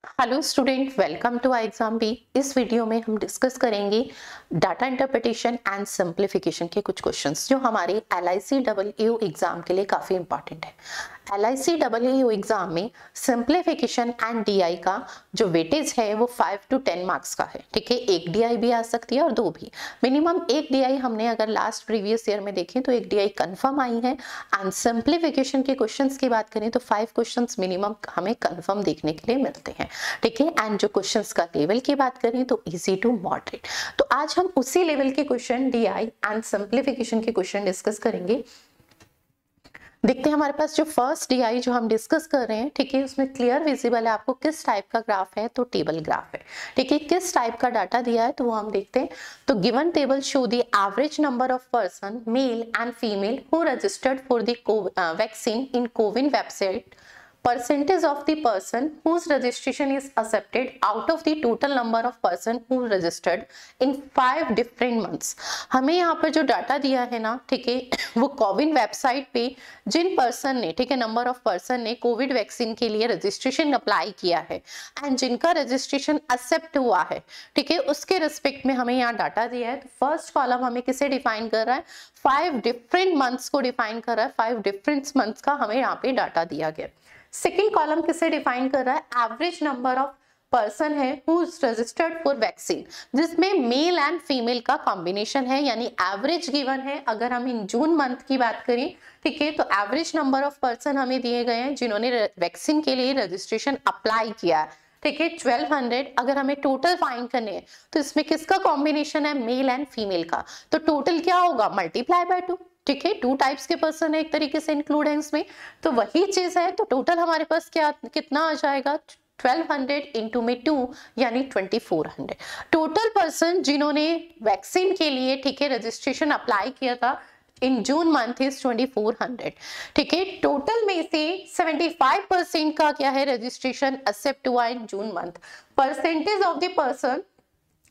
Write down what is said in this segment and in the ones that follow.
Hello student, welcome to I exam B. इस video में हम डिस्कस करेंगे डाटा इंटरप्रिटेशन एंड सिंप्लीफिकेशन के कुछ क्वेश्चंस जो हमारे LIC एग्जाम के लिए काफी इंपॉर्टेंट है। LIC एग्जाम में सिंप्लीफिकेशन एंड DI का जो वेटेज है वो 5 to 10 मार्क्स का है। ठीक है, एक DI भी आ सकती है और दो भी। मिनिमम एक DI हमने अगर लास्ट प्रीवियस ईयर में देखें तो एक DI कंफर्म आई है। एंड सिंप्लीफिकेशन के क्वेश्चंस की बात करें तो 5 क्वेश्चंस मिनिमम हमें कंफर्म देखने के लिए मिलते हैं। ठीक है, एंड जो क्वेश्चंस का लेवल की बात करें तो इजी टू मॉडरेट। तो आज हम उसी लेवल के क्वेश्चन DI एंड सिंप्लीफिकेशन के क्वेश्चन डिस्कस करेंगे। देखते हैं हमारे पास जो फर्स्ट DI जो हम डिस्कस कर रहे हैं, ठीक है, उसमें क्लियर विजिबल है आपको किस टाइप का ग्राफ है, तो टेबल ग्राफ है। ठीक है, किस टाइप का डाटा दिया है तो वो हम देखते हैं। तो given table show the average number of person male and female who registered for the vaccine in CoWIN website, percentage of the person whose registration is accepted out of the total number of person who registered in 5 different months। हमें यहाँ पर जो data दिया है ना, ठीक है, वो कोविन वेबसाइट पे जिन पर्सन ने, ठीक है, नंबर ऑफ पर्सन ने कोविड वैक्सीन के लिए रजिस्ट्रेशन अप्लाई किया है एंड जिनका रजिस्ट्रेशन एक्सेप्ट हुआ है, ठीक है, उसके रिस्पेक्ट में हमें यहाँ डाटा दिया है। तो फर्स्ट कॉलम हमें किसे डिफाइन कर रहा है, 5 डिफरेंट मंथ्स को डिफाइन कर रहा है। 5 डिफरेंट मंथ्स का हमें यहाँ पे डाटा दिया गया। सेकेंड कॉलम किसे डिफाइन कर रहा है, एवरेज नंबर ऑफ पर्सन है हुज रजिस्टर्ड फॉर वैक्सीन, जिसमें मेल एंड फीमेल का कॉम्बिनेशन है, यानी एवरेज गिवन है। अगर हम इन जून मंथ की बात करें, ठीक है, तो एवरेज नंबर ऑफ पर्सन हमें दिए गए हैं जिन्होंने वैक्सीन के लिए रजिस्ट्रेशन अप्लाई किया है। ठीक है, 1200। अगर हमें टोटल फाइंड करने हैं तो इसमें किसका कॉम्बिनेशन है, मेल एंड फीमेल का। तो टोटल क्या होगा, मल्टीप्लाई बाय 2। ठीक है, 2 टाइप्स के पर्सन है एक तरीके से इंक्लूड है इसमें, तो वही चीज है। तो टोटल हमारे पास क्या कितना आ जाएगा, 1200 इंटू में 2 यानी 2400 टोटल पर्सन जिन्होंने वैक्सीन के लिए, ठीक है, रजिस्ट्रेशन अप्लाई किया था इन जून मंथ इज 2400। ठीक है, टोटल में से 75% का क्या है, रजिस्ट्रेशन एक्सेप्ट हुआ in June month. Percentage of the person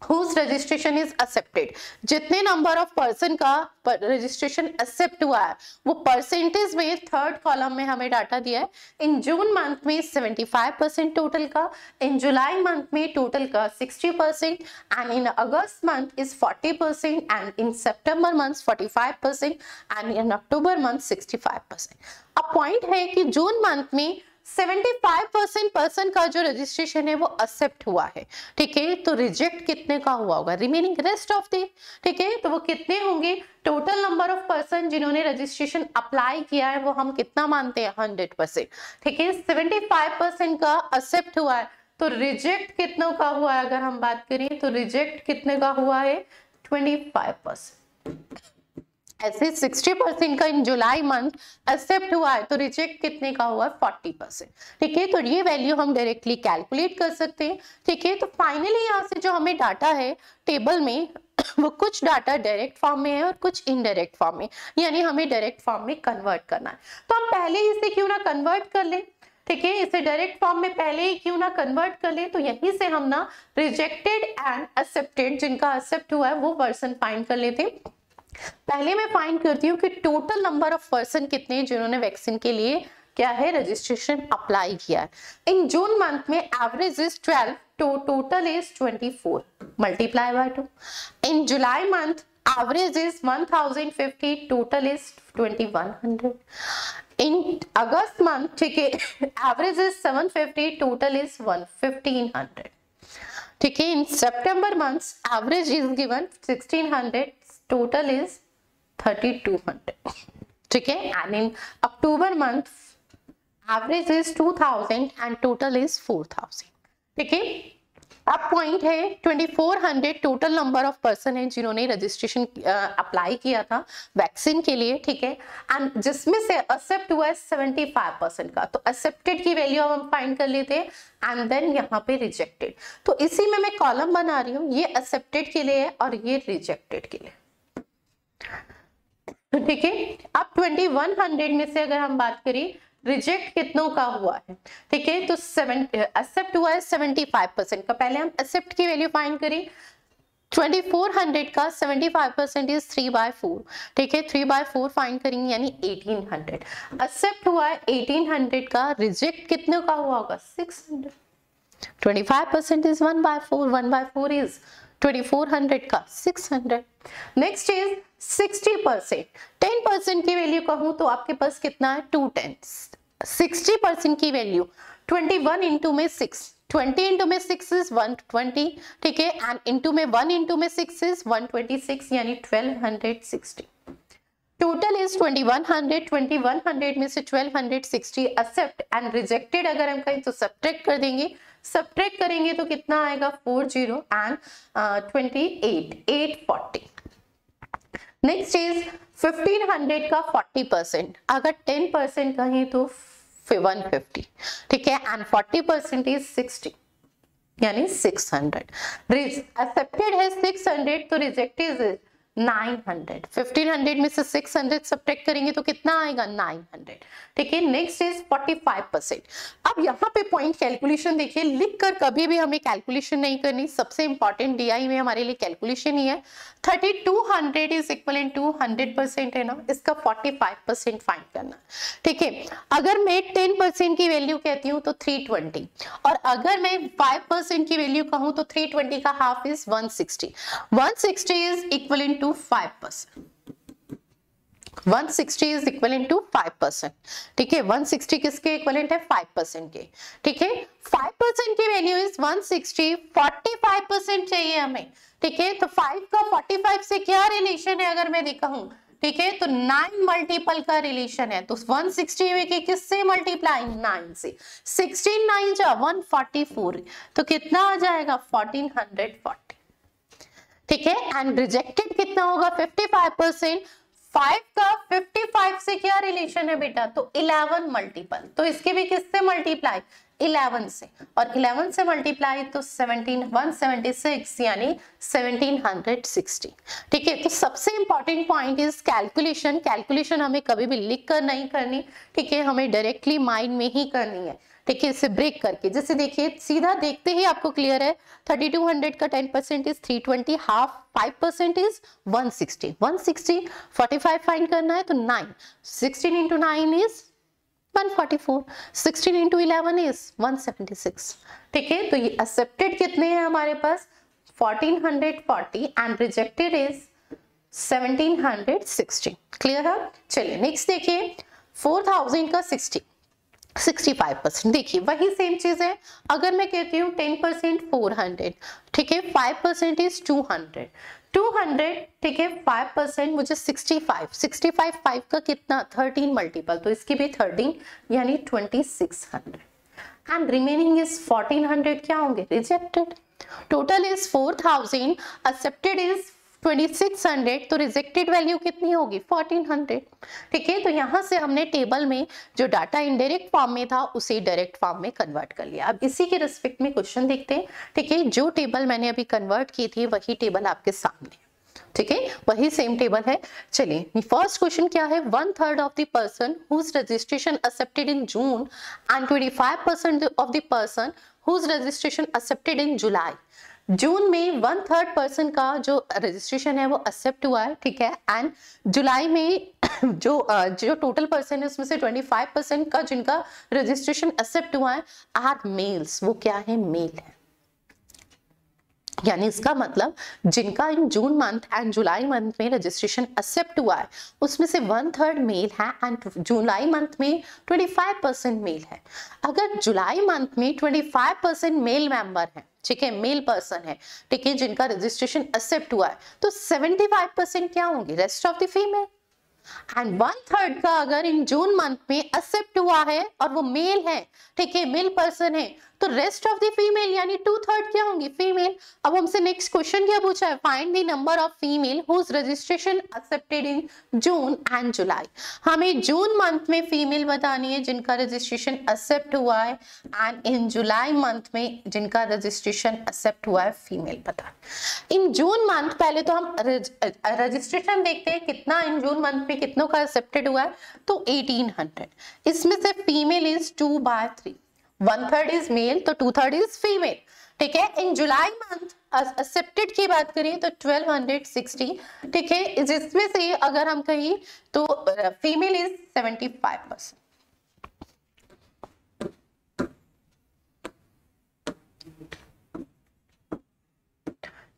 whose registration is accepted, जितने नंबर ऑफ पर्सन का रजिस्ट्रेशन एक्सेप्ट हुआ है वो परसेंटेज में थर्ड कॉलम में हमें डाटा दिया है। इन जून मंथ में 75% टोटल का, इन जुलाई मंथ में टोटल का 60%, and in August month is 40%, and in September month 45%, and in October month 65%। अब पॉइंट है कि जून मंथ में 75% पर्सन का जो रजिस्ट्रेशन है वो एक्सेप्ट हुआ है। ठीक है, तो रिजेक्ट कितने का हुआ होगा, रिमेनिंग रेस्ट ऑफ द, ठीक है, तो वो कितने होंगे, टोटल नंबर ऑफ पर्सन जिन्होंने रजिस्ट्रेशन अप्लाई किया है वो हम कितना मानते हैं, 100%। ठीक है, 75% का एक्सेप्ट हुआ है, तो रिजेक्ट कितनों का हुआ है, अगर हम बात करें तो रिजेक्ट कितने का हुआ है, 25%। ऐसे 60% का इन जुलाई मंथ एक्सेप्ट हुआ है, तो रिजेक्ट कितने का हुआ है, 40%। ठीक है, तो ये वैल्यू हम डायरेक्टली कैलकुलेट कर सकते हैं। ठीक है, तो फाइनली यहाँ से जो हमें डाटा है टेबल में वो कुछ डाटा डायरेक्ट फॉर्म में है और कुछ इनडायरेक्ट फॉर्म में, यानी हमें डायरेक्ट फॉर्म में कन्वर्ट करना है। तो हम पहले इसे क्यों ना कन्वर्ट कर ले, ठीक है, इसे डायरेक्ट फॉर्म में पहले ही क्यों ना कन्वर्ट कर ले। तो यहीं से हम ना रिजेक्टेड एंड एक्सेप्टेड, जिनका एक्सेप्ट हुआ है वो पर्सन फाइंड कर लेते हैं। पहले मैं फाइंड करती हूँ कि टोटल नंबर ऑफ पर्सन कितने हैं जिन्होंने वैक्सीन के लिए क्या है, रजिस्ट्रेशन अप्लाई किया है। इन जून मंथ में एवरेज इज 12, तो total is 24, multiply by 2। In July month average is 1050, total is 2100। In August month, ठीक है, एवरेज इज 750, टोटल इज 1500। ठीक है, in September month average is given 1600, total is 3200। ठीक है, and in October month average is 2000 and total is 4000। ठीक है, अब point है 2400 टोटल नंबर ऑफ पर्सन है जिन्होंने रजिस्ट्रेशन अप्लाई किया था वैक्सीन के लिए। ठीक है, एंड जिसमें से एक्सेप्ट हुआ है 75% का, तो एक्सेप्टेड की वैल्यू हम फाइंड कर लेते हैं, एंड देन यहाँ पे रिजेक्टेड। तो इसी में मैं कॉलम बना रही हूँ, ये एक्सेप्टेड के लिए है और ये रिजेक्टेड के लिए। ठीक है, अब 2100 में से अगर हम बात करें रिजेक्ट कितनों का हुआ है, ठीक है, तो एक्सेप्ट हुआ है 75% का। पहले हम एक्सेप्ट की वैल्यू फाइंड करें, 2400 का 75% इज 3/4। ठीक है, 3/4 फाइंड करेंगे यानी 1800। एक्सेप्ट हुआ है 1800 का, रिजेक्ट कितने का हुआ होगा, 600। 25% is 1/4. 1/4 is 2400 का 600. Next is 60%. 10% की वैल्यू कहूं तो आपके पास कितना है, 2 10. 60% की वैल्यू 21 इंटू में 6, 20 इंटू में 6 इज 120, ठीक है, एंड इंटू में 1 इंटू में 6 इज 126, यानी 1260. Total is 2100. 2100 में से 1260 एक्सेप्ट एंड रिजेक्टेड अगर हम कहें तो सब्ट्रैक्ट कर देंगे. सब्ट्रैक्ट करेंगे तो कितना आएगा, 40 एंड 28, 840. नेक्स्ट इज 1500 का 40%. अगर 10% कहें तो 150, ठीक है, एंड 40% इज 60, यानी 600. एक्सेप्टेड है 600 तो रिजेक्टेड इज 900. 1500 में से 600 सब्ट्रैक्ट करेंगे तो कितना आएगा, 900, ठीक है. Next is 45%. अब यहाँ पे पॉइंट कैलकुलेशन देखिए, लिखकर कभी भी हमें कैलकुलेशन नहीं करनी. सबसे इंपॉर्टेंट डीआई में हमारे लिए कैलकुलेशन ही है. 3200 इज इक्वल टू 100% है ना, इसका 45% फाइंड करना, ठीक है. अगर मैं 10% की वैल्यू कहती हूँ तो 320, और अगर मैं 5% की वैल्यू कहूँ तो 320 का half is 160. 160 is equal to 5%. 160 is equivalent to 5%, ठीक है. 160 किसके इक्वलेंट है, 5% के, ठीक है. 5% की वैल्यू इज 160. 45% चाहिए हमें, ठीक है. तो 5 का 45 से क्या रिलेशन है अगर मैं दिखाऊं, ठीक है, तो 9 मल्टीपल का रिलेशन है. तो 160 में के किससे मल्टीप्लाई, 9 से. 16 9 जा 144, तो कितना आ जाएगा, 1440, ठीक है. एंड रिजेक्टेड कितना होगा, 55%. 5 का 55 से क्या रिलेशन है बेटा, तो 11 मल्टीपल. तो इसके भी किससे मल्टीप्लाई, 11 से, और 11 से मल्टीप्लाई तो 176, यानी 1760, ठीक है. तो सबसे important point is calculation. Calculation हमें कभी भी लिख कर नहीं करनी, ठीक है, हमें डायरेक्टली माइंड में ही करनी है, ठीक है, इसे ब्रेक करके. जैसे देखिए, सीधा देखते ही आपको क्लियर है. 3200 का 10% इज 320, हाफ 5% इज 160. 160 45 फाइंड करना है तो 9, 16 इंटू 9 इज 144, 16 इंटू 11 इज 176, ठीक है. तो ये एक्सेप्टेड कितने हैं हमारे पास, 1440, एंड रिजेक्टेड इज 1760. क्लियर है. चलिए नेक्स्ट देखिए, 4000 का 65%. देखिए वही सेम चीज है. अगर मैं कहती हूँ 10% 400, ठीक है, 5% इज 200, 200, ठीक है, 5% मुझे 65, 65 5 का कितना, 13 मल्टीपल, तो इसकी भी 13, यानी 2600, एंड रिमेनिंग इज 1400 क्या होंगे, rejected. Total is 4000, accepted is 2600, तो रिजेक्टेड वैल्यू कितनी होगी, 1400, ठीक है. तो यहां से हमने टेबल में जो डाटा इनडायरेक्ट फॉर्म में था उसे डायरेक्ट फॉर्म में कन्वर्ट कर लिया. अब इसी के रिस्पेक्ट में क्वेश्चन देखते हैं, ठीक है. जो टेबल मैंने अभी कन्वर्ट की थी वही टेबल आपके सामने, ठीक है, वही सेम टेबल है. चलिए फर्स्ट क्वेश्चन क्या है, 1/3 of the person whose registration accepted in June and 25% of the person whose registration accepted in July. जून में 1/3 पर्सन का जो रजिस्ट्रेशन है वो एक्सेप्ट हुआ है, ठीक है, एंड जुलाई में जो टोटल पर्सन है उसमें से 25% का जिनका रजिस्ट्रेशन एक्सेप्ट हुआ है आर मेल्स. वो क्या है, मेल है. यानी इसका मतलब जिनका in June month and July month में रजिस्ट्रेशन एक्सेप्ट हुआ है उसमें से 1/3 मेल है, एंड जुलाई मंथ में 25% मेल है. अगर जुलाई मंथ में 25% मेल मेंबर है, ठीक है, मेल पर्सन है, ठीक है, जिनका रजिस्ट्रेशन एक्सेप्ट हुआ है, तो 75% क्या होंगे, rest of the female. And 1/3 का अगर इन जून मंथ में एक्सेप्ट हुआ है और वो मेल है, ठीक है, मेल पर्सन है, तो रेस्ट ऑफ द फीमेल यानी 2/3 क्या होंगी, फीमेल. अब हमसे नेक्स्ट क्वेश्चन क्या पूछा है, find the number of female whose registration accepted in June and July. हमें जून मंथ में फीमेल बतानी है जिनका रजिस्ट्रेशन एक्सेप्ट हुआ है, एंड इन जुलाई मंथ में जिनका रजिस्ट्रेशन एक्सेप्ट हुआ है फीमेल पता. इन जून मंथ पहले तो हम रजिस्ट्रेशन देखते हैं कितना इन जून मंथ में कितनों का एक्सेप्टेड हुआ है, तो 1800. इसमें से फीमेल इज 2/3, 1/3 इज मेल तो 2/3 इज फीमेल, ठीक है. इन जुलाई मंथ एक्सेप्टेड की बात करें तो 1260, ठीक है, जिसमें से अगर हम कहें तो फीमेल इज 75%.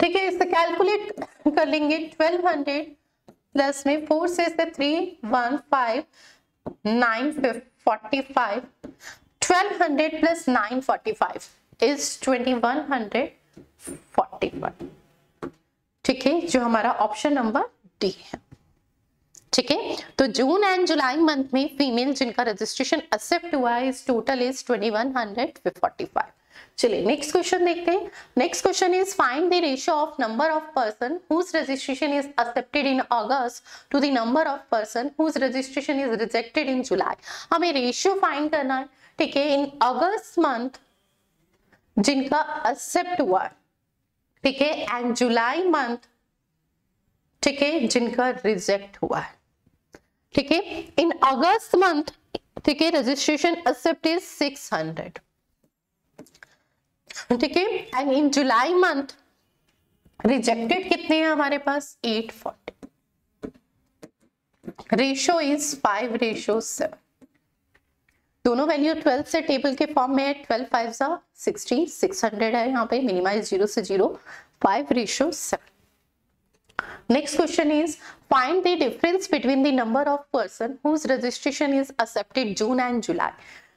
ठीक है, इसे कैलकुलेट कर लेंगे। 1200 प्लस में 4 से 3 1 5 9 45, 1200 प्लस 945 इज 2141। ठीक है, जो हमारा ऑप्शन नंबर डी है। ठीक है, तो जून एंड जुलाई मंथ में फीमेल जिनका रजिस्ट्रेशन एक्सेप्ट हुआ है इस टोटल इज 2145। चलिए नेक्स्ट क्वेश्चन देखते हैं। Next question is find the ratio of number of person whose registration is accepted in August to the number of person whose registration is rejected in July. हमें ratio find करना है। ठीक है, इन अगस्त month जिनका accept हुआ है, ठीक है, एंड जुलाई मंथ, ठीक है, जिनका रिजेक्ट हुआ है। ठीक है, इन अगस्त मंथ, ठीक है, रजिस्ट्रेशन एक्सेप्ट इज 600। ठीक है, and in July month rejected कितने हैं हमारे पास? 840। Ratio is 5:7। दोनों वैल्यू 12 से टेबल के फॉर्म में है। 12 5 60, 600 है यहाँ पे, मिनिमाइज 0 से 0, 5:7। Next question is find the difference between the number of person whose registration is accepted June and July.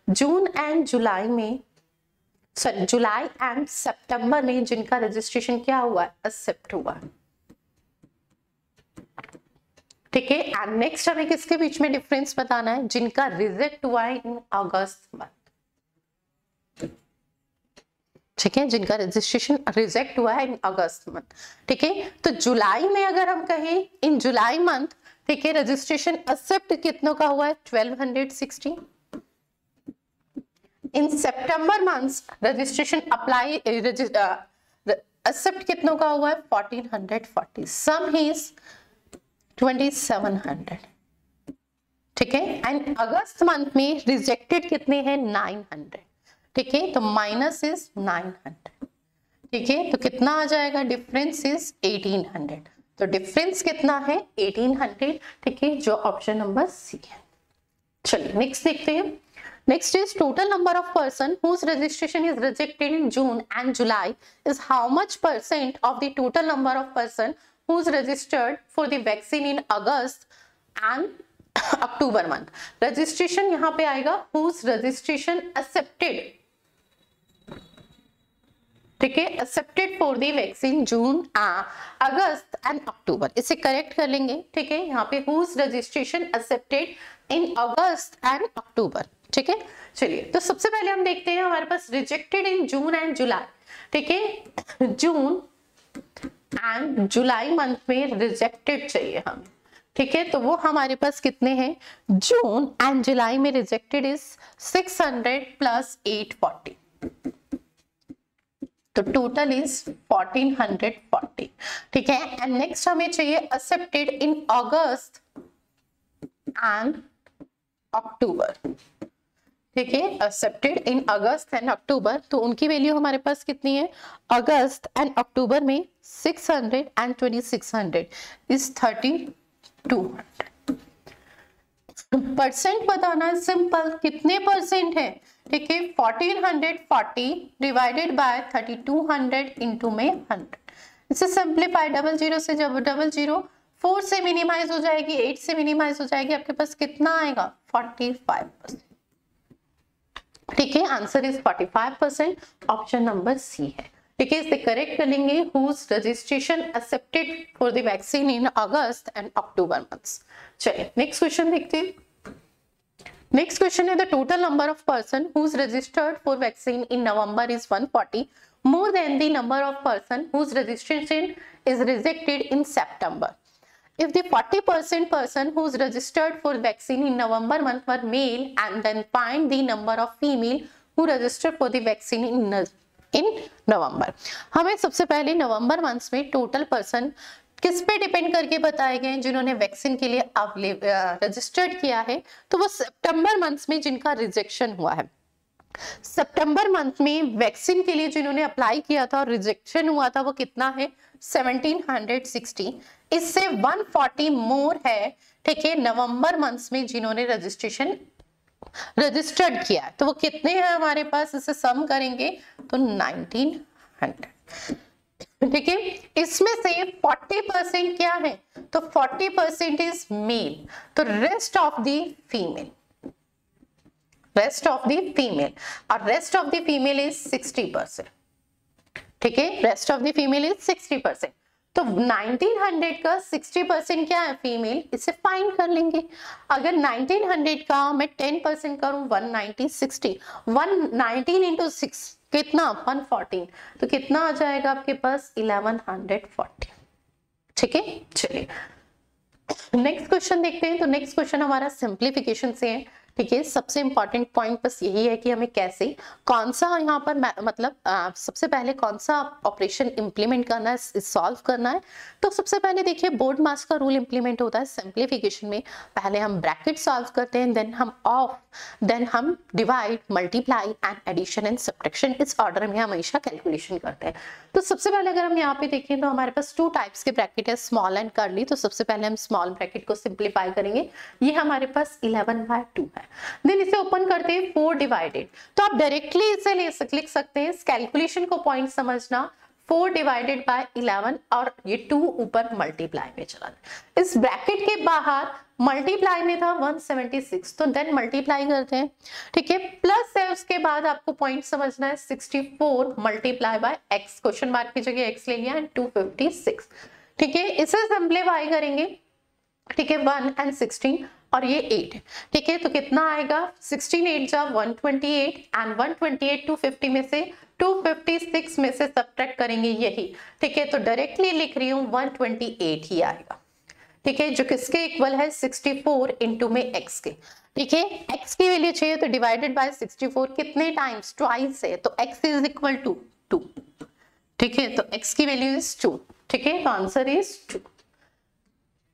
June and July में, सॉरी जुलाई एंड सितंबर में जिनका रजिस्ट्रेशन क्या हुआ है? एक्सेप्ट हुआ है। ठीक है, एंड नेक्स्ट हमें किसके बीच में डिफरेंस बताना है? जिनका रिजेक्ट हुआ है इन अगस्त मंथ। ठीक है, जिनका रजिस्ट्रेशन रिजेक्ट हुआ है इन अगस्त मंथ। ठीक है, तो जुलाई में अगर हम कहें इन जुलाई मंथ, ठीक है, रजिस्ट्रेशन एक्सेप्ट कितनों का हुआ है? 1260। इन September month registration apply accept कितनों का हुआ है? 1440। सम इज 2700। ठीक है, एंड अगस्त मंथ में रिजेक्टेड कितने हैं? 900। ठीक है, तो माइनस इज 900। ठीक है, तो कितना आ जाएगा? Difference is 1800। तो डिफरेंस कितना है? 1800। ठीक है, जो ऑप्शन नंबर सी है। चलिए नेक्स्ट देखते हैं। Next is total number of person whose registration is rejected in June and July is how much percent of the total number of person whose registered for the vaccine in August and October month. Registration यहाँ पे आएगा whose registration accepted, ठीक है, accepted for the vaccine June, August and October. इसे correct कर लेंगे। ठीक है, यहाँ पे whose registration accepted in August and अक्टूबर। ठीक है, चलिए तो सबसे पहले हम देखते हैं हमारे पास रिजेक्टेड इन जून एंड जुलाई। ठीक है, जून एंड जुलाई मंथ में रिजेक्टेड चाहिए हमें। ठीक है, तो वो हमारे पास कितने हैं? जून एंड जुलाई में रिजेक्टेड इज 600 प्लस 840, तो टोटल इज 1440। ठीक है, एंड नेक्स्ट हमें चाहिए एक्सेप्टेड इन अगस्त एंड अक्टूबर। ठीक है, एक्सेप्टेड इन अगस्त एंड अक्टूबर, तो उनकी वैल्यू हमारे पास कितनी है? अगस्त एंड अक्टूबर में 600 एंड 2600 इज 3200। परसेंट बताना है, सिंपल। कितने परसेंट है? ठीक है, 1440 डिवाइडेड बाय 3200 इंटू में 100। इसे सिंप्लीफाई, 00 से जब 00 4 से मिनिमाइज हो जाएगी, 8 से मिनिमाइज हो जाएगी, आपके पास कितना आएगा? 45%। ठीक है, answer is 45%। Option number C है। ठीक है, इसे करेक्ट कर लेंगे। Whose registration accepted for the vaccine in August and October months. चलिए नेक्स्ट क्वेश्चन देखते हैं। नेक्स्ट क्वेश्चन है the total number of person whose registered for vaccine in November is 140 more than the number of person whose registration is rejected in September. If the 40% person who's registered for vaccine in November month were male, and then find the number of female who registered for the vaccine in November. हमें सबसे पहले नवंबर month में total person किस पे depend करके बताए गए जिन्होंने वैक्सीन के लिए रजिस्टर्ड किया है, तो वो सितंबर मंथ में जिनका रिजेक्शन हुआ है। सितंबर मंथ में वैक्सीन के लिए जिन्होंने अप्लाई किया था और रिजेक्शन हुआ था वो कितना है? 1760। इससे 140 मोर है। ठीक है, नवंबर मंथ में जिन्होंने रजिस्टर्ड किया है, तो वो कितने हैं हमारे पास? इसे सम करेंगे तो 1900। ठीक है, इसमें से 40% क्या है, तो 40% इज मेल, तो rest of the female, rest of the female, और rest of the female is 60%। ठीक है, rest of the female is 60%। तो 1900 का 60% क्या है, फीमेल, इसे फाइंड कर लेंगे। अगर 1900 का मैं 10% करूं, 190, 60, 119 इंटू 6 कितना, 114, तो कितना आ जाएगा आपके पास, 1140। ठीक है, चलिए नेक्स्ट क्वेश्चन देखते हैं। तो नेक्स्ट क्वेश्चन हमारा सिंप्लीफिकेशन से है। ठीक है, सबसे इंपॉर्टेंट पॉइंट बस यही है कि हमें कैसे, कौन सा यहाँ पर मतलब सबसे पहले कौन सा ऑपरेशन इंप्लीमेंट करना है, सॉल्व करना है। तो सबसे पहले देखिए बोर्ड मास का रूल इंप्लीमेंट होता है सिंप्लीफिकेशन में। पहले हम ब्रैकेट सॉल्व करते हैं, देन हम ऑफ, देन हम divide, multiply and addition and subtraction, इस ऑर्डर में हमेशा कैलकुलेशन करते हैं। तो सबसे पहले अगर हम यहाँ पे देखें तो हमारे पास 2 टाइप्स के ब्रैकेट है, स्मॉल एंड कर्ली। तो सबसे पहले हम स्मॉल ब्रैकेट को सिंप्लीफाई करेंगे, ये हमारे पास 11/2 है। देन इसे ओपन करते हैं 4 डिवाइडेड, तो आप डायरेक्टली इसे लिख सकते हैं। इस कैलकुलेशन को पॉइंट समझना, 4 डिवाइडेड बाय 11 और ये 2 ऊपर मल्टीप्लाई में चला। इस ब्रैकेट के बाहर मल्टीप्लाई में था 176, तो देन मल्टीप्लाई करते हैं। ठीक है, प्लस है उसके बाद आपको पॉइंट समझना है 64 multiply by x, question mark की जगह x ले लिया, एंड 256। ठीक है, इसे सिंप्लीफाई करेंगे। ठीक है, 1 एंड 16 और ये 8। ठीक है, तो कितना आएगा, 16 8 जा 128, एंड 128 250 में से 256 में से सब्ट्रैक्ट करेंगे यही। ठीक है, तो डायरेक्टली लिख रही हूँ 128 ही आएगा। ठीक है, जो किसके इक्वल है, 64 इंटू में x के। ठीक है, x की वैल्यू चाहिए तो डिवाइडेड बाय 64 कितने टाइम्स, ट्वाइस है, तो x इज इक्वल टू 2। ठीक है, तो x की वैल्यू इज 2। ठीक है, तो आंसर इज 2।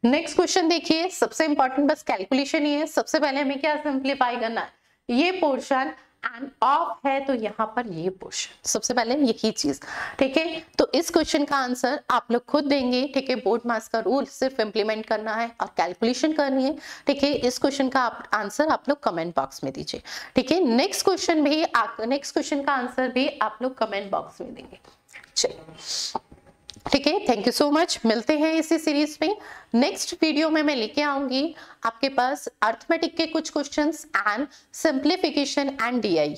नेक्स्ट क्वेश्चन देखिए, सबसे इंपॉर्टेंट बस कैलकुलेशन ही है। सबसे पहले हमें क्या सिंप्लीफाई करना है, ये पोर्शन एंड ऑफ है तो यहाँ पर ये पोर्शन, सबसे पहले यही चीज। ठीक है, तो इस क्वेश्चन का आंसर आप लोग खुद देंगे। ठीक है, बोर्ड मास का रूल सिर्फ इंप्लीमेंट करना है और कैलकुलेशन करनी है। ठीक है, इस क्वेश्चन का आंसर आप लोग कमेंट बॉक्स में दीजिए। ठीक है, नेक्स्ट क्वेश्चन का आंसर भी आप लोग कमेंट बॉक्स में देंगे। चलिए, ठीक है, थैंक यू सो मच। मिलते हैं इसी सीरीज में। नेक्स्ट वीडियो में मैं लेके आऊंगी आपके पास अर्थमेटिक के कुछ questions and simplification and DI.